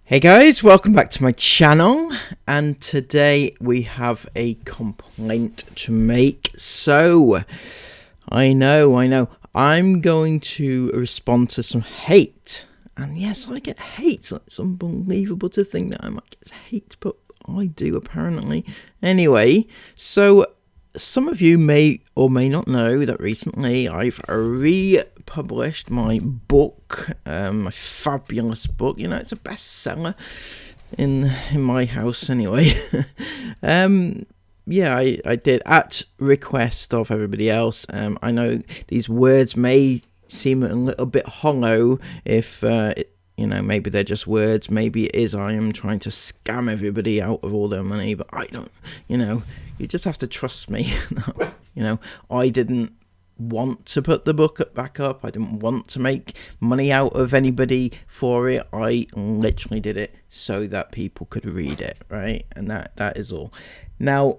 Hey guys, welcome back to my channel, and today we have a complaint to make. So, I know, I'm going to respond to some hate. And yes, I get hate. It's unbelievable to think that I might get hate, but I do apparently. Anyway, so some of you may or may not know that recently I've republished my book, my fabulous book. You know, it's a bestseller in my house anyway. Yeah, I did at request of everybody else. I know these words may seem a little bit hollow if maybe they're just words, maybe it is I am trying to scam everybody out of all their money, but I don't, you just have to trust me. I didn't want to put the book back up. I didn't want to make money out of anybody for it. I literally did it so that people could read it, right? And that is all. Now,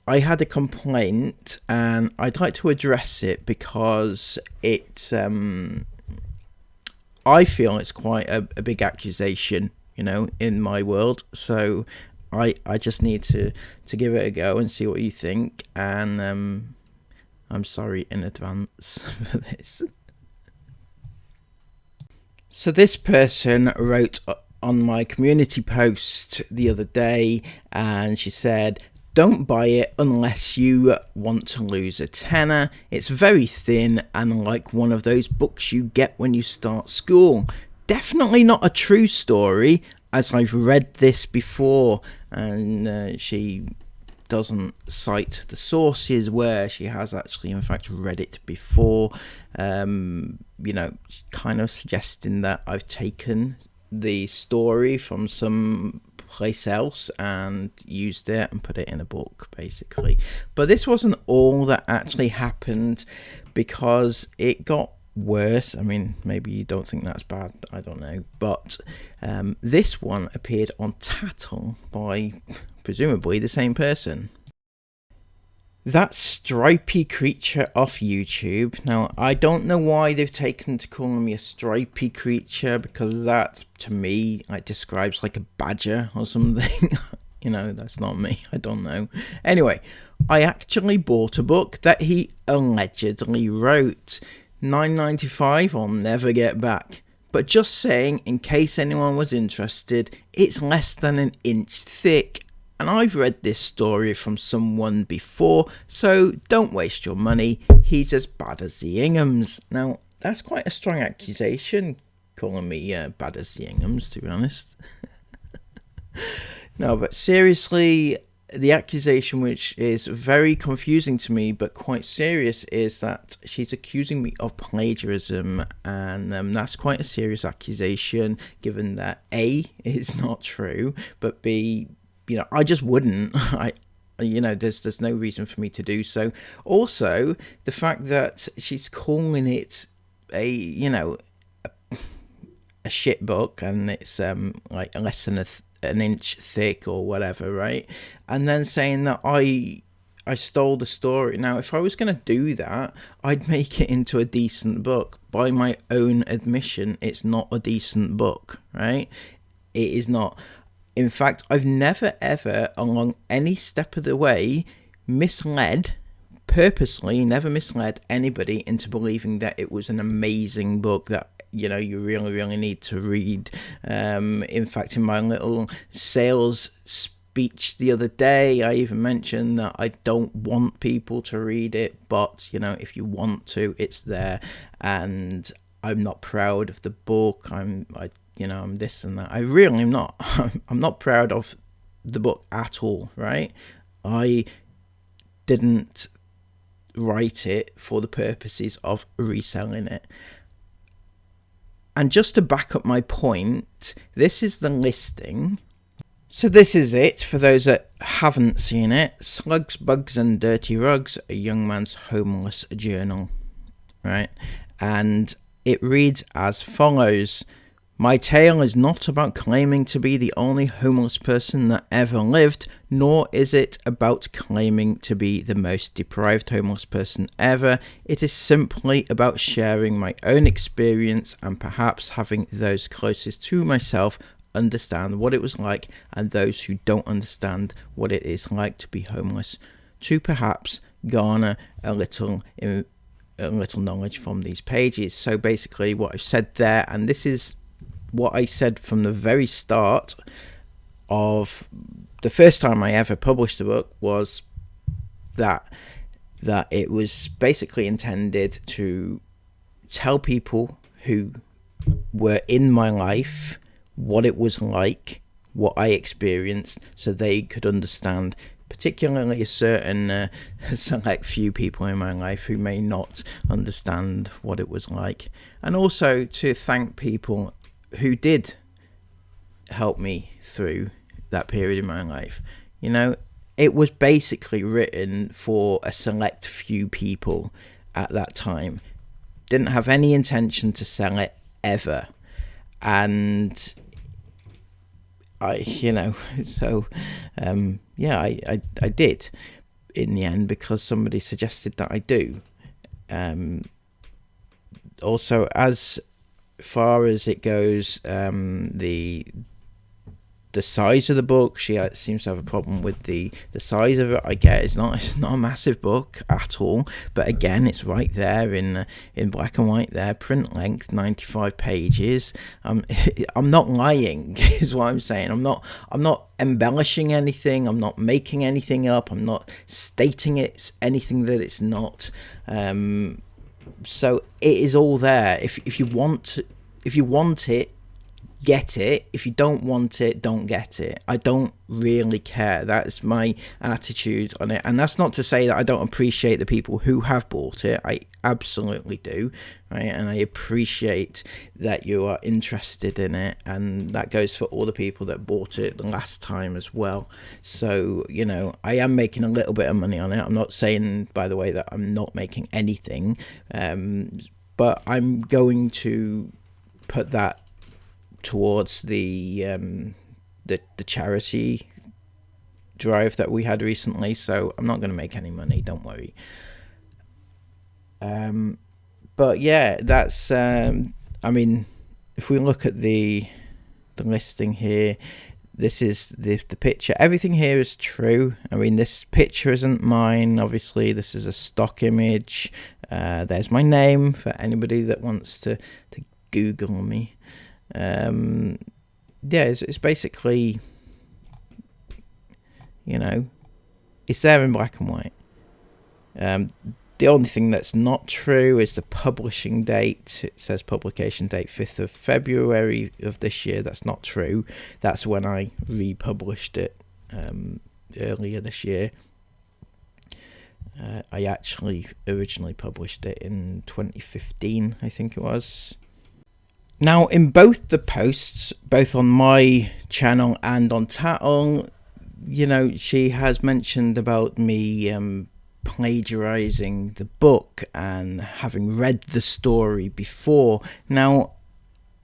I had a complaint and I'd like to address it because it's I feel it's quite a big accusation, in my world. So I just need to give it a go and see what you think. And I'm sorry in advance for this. So this person wrote on my community post the other day, and she said, "Don't buy it unless you want to lose a tenner. It's very thin and like one of those books you get when you start school. Definitely not a true story, as I've read this before." And she doesn't cite the sources where she has actually in fact read it before. Kind of suggesting that I've taken the story from some place else and used it and put it in a book, basically. But this wasn't all that actually happened, because it got worse. I mean, maybe you don't think that's bad, I don't know, but this one appeared on Tattle by presumably the same person. That stripy creature off YouTube. Now, I don't know why they've taken to calling me a stripy creature, because that, to me, describes like a badger or something. That's not me. I don't know. Anyway, I actually bought a book that he allegedly wrote. $9.95, I'll never get back. But just saying, in case anyone was interested, it's less than an inch thick. And I've read this story from someone before, so don't waste your money. He's as bad as the Inghams. Now, that's quite a strong accusation, calling me bad as the Inghams, to be honest. No, but seriously, the accusation, which is very confusing to me but quite serious, is that she's accusing me of plagiarism, and that's quite a serious accusation, given that A, it's not true, but B, I just wouldn't. There's no reason for me to do so. Also, the fact that she's calling it a shit book, and it's like less than an inch thick or whatever, right? And then saying that I stole the story. Now, if I was going to do that, I'd make it into a decent book. By my own admission, it's not a decent book, right? It is not. In fact, I've never ever, along any step of the way, purposely never misled anybody into believing that it was an amazing book that, you really, really need to read. In fact, in my little sales speech the other day, I even mentioned that I don't want people to read it, but, if you want to, it's there. And I'm not proud of the book. I'm this and that. I really am not. I'm not proud of the book at all, right? I didn't write it for the purposes of reselling it. And just to back up my point, this is the listing. So this is it, for those that haven't seen it. Slugs, Bugs and Dirty Rugs, a young man's homeless journal, right? And it reads as follows: My tale is not about claiming to be the only homeless person that ever lived, nor is it about claiming to be the most deprived homeless person ever. It is simply about sharing my own experience and perhaps having those closest to myself understand what it was like, and those who don't understand what it is like to be homeless to perhaps garner a little knowledge from these pages. So basically what I've said there, and this is what I said from the very start of the first time I ever published the book, was that it was basically intended to tell people who were in my life what it was like, what I experienced, so they could understand, particularly a certain select few people in my life who may not understand what it was like, and also to thank people who did help me through that period in my life. You know, it was basically written for a select few people at that time. Didn't have any intention to sell it ever. And I did in the end, because somebody suggested that I do. Also, as far as it goes, the size of the book, she seems to have a problem with the size of it. I get it's not a massive book at all, but again, it's right there in black and white there, print length, 95 pages. I'm not lying is what I'm saying. I'm not embellishing anything. I'm not making anything up. I'm not stating it's anything that it's not. So it is all there. If you want it, get it. If you don't want it, don't get it. I don't really care. That's my attitude on it. And that's not to say that I don't appreciate the people who have bought it. I absolutely do, right? And I appreciate that you are interested in it, and that goes for all the people that bought it the last time as well. So, you know, I am making a little bit of money on it. I'm not saying, by the way, that I'm not making anything, but I'm going to put that towards the charity drive that we had recently, so I'm not going to make any money, don't worry. But yeah, that's I mean, if we look at the listing here, this is the picture. Everything here is true. I mean, this picture isn't mine, obviously. This is a stock image. There's my name for anybody that wants to Google me. It's basically, you know, it's there in black and white. The only thing that's not true is the publishing date. It says publication date 5th of February of this year. That's not true. That's when I republished it earlier this year. I actually originally published it in 2015, I think it was. Now, in both the posts, both on my channel and on Tattle, you know, she has mentioned about me plagiarizing the book and having read the story before. Now,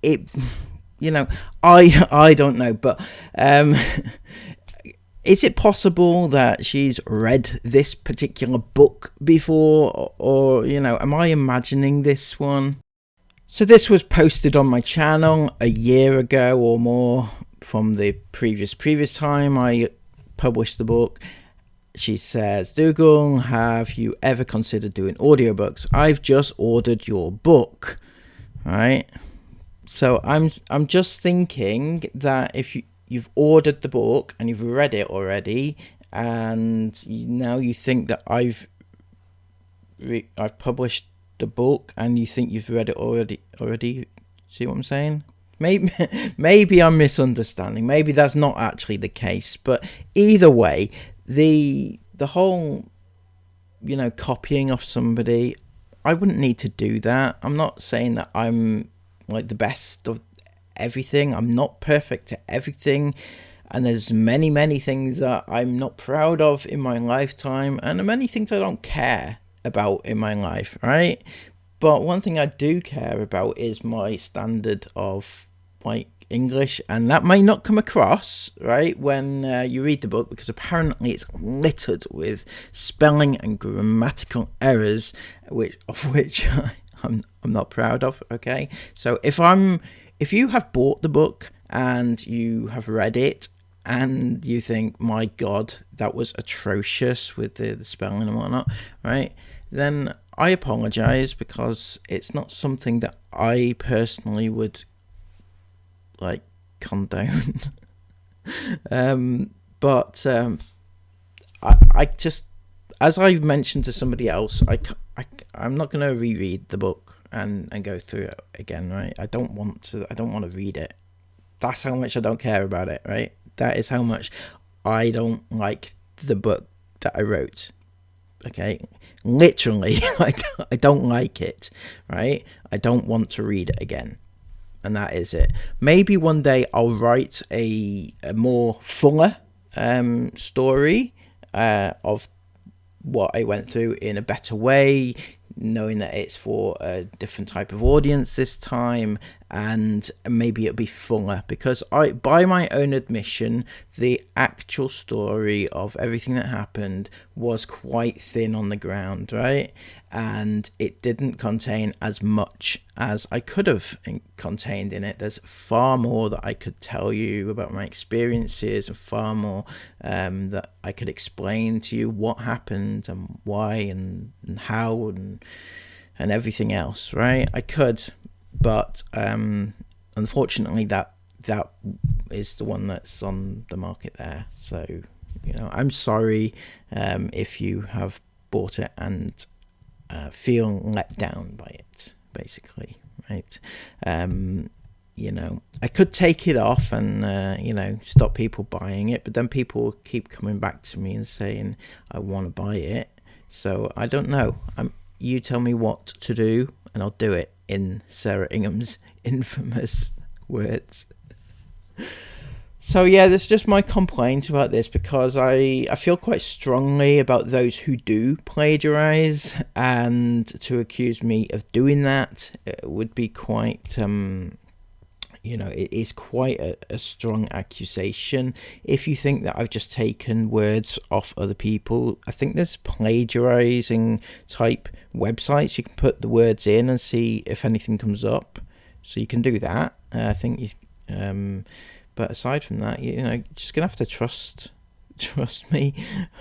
it, you know, I don't know, but is it possible that she's read this particular book before, or you know, am I imagining this one? So this was posted on my channel a year ago or more from the previous time I published the book. She says, Dougal, have you ever considered doing audiobooks? I've just ordered your book, right? So I'm just thinking that if you've ordered the book and you've read it already, and now you think that I've published the book and you think you've read it already. See what I'm saying? Maybe I'm misunderstanding. Maybe that's not actually the case. But either way, the whole, you know, copying off somebody, I wouldn't need to do that. I'm not saying that I'm like the best of everything. I'm not perfect at everything, and there's many things that I'm not proud of in my lifetime, and many things I don't care about in my life, right? But one thing I do care about is my standard of like English, and that may not come across right when you read the book, because apparently it's littered with spelling and grammatical errors, which I'm not proud of. Okay, so if you have bought the book and you have read it and you think, my God, that was atrocious with the spelling and whatnot, right, then I apologize, because it's not something that I personally would like condone. But I just, as I mentioned to somebody else, I'm not going to reread the book and go through it again, right? I don't want to read it. That's how much I don't care about it, right? That is how much I don't like the book that I wrote. Okay, literally, I don't like it, right? I don't want to read it again. And that is it. Maybe one day I'll write a more fuller story of what I went through in a better way, knowing that it's for a different type of audience this time, and maybe it'll be fuller, because by my own admission, the actual story of everything that happened was quite thin on the ground, right? And it didn't contain as much as I could have contained in it. There's far more that I could tell you about my experiences, and far more that I could explain to you what happened and why and how and everything else, right? I could, but unfortunately that is the one that's on the market there. So, I'm sorry if you have bought it and feel let down by it, basically, right? I could take it off and stop people buying it, but then people keep coming back to me and saying I want to buy it. So I don't know. You tell me what to do and I'll do it, in Sarah Ingham's infamous words. So yeah, that's just my complaint about this, because I feel quite strongly about those who do plagiarize, and to accuse me of doing that, it would be quite it is quite a strong accusation. If you think that I've just taken words off other people, I think there's plagiarizing type websites. You can put the words in and see if anything comes up. So you can do that. I think you, but aside from that, you're just gonna have to trust me.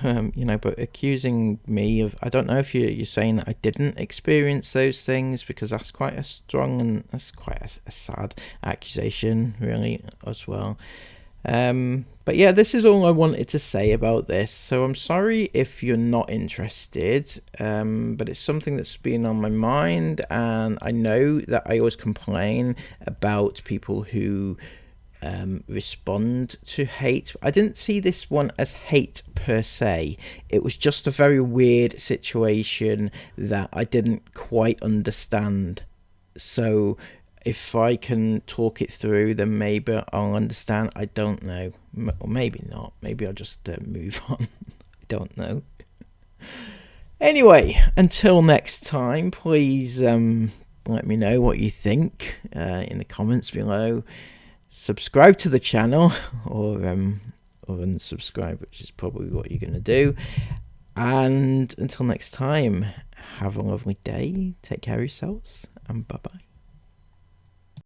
But accusing me of, I don't know if you're saying that I didn't experience those things, because that's quite a strong and that's quite a sad accusation, really, as well. But yeah, this is all I wanted to say about this. So I'm sorry if you're not interested, but it's something that's been on my mind, and I know that I always complain about people who respond to hate. I didn't see this one as hate per se. It was just a very weird situation that I didn't quite understand. So if I can talk it through, then maybe I'll understand. I don't know. Or maybe not. Maybe I'll just move on. I don't know. Anyway, until next time, please let me know what you think in the comments below. Subscribe to the channel, or unsubscribe, which is probably what you're going to do. And until next time, have a lovely day. Take care of yourselves, and bye-bye.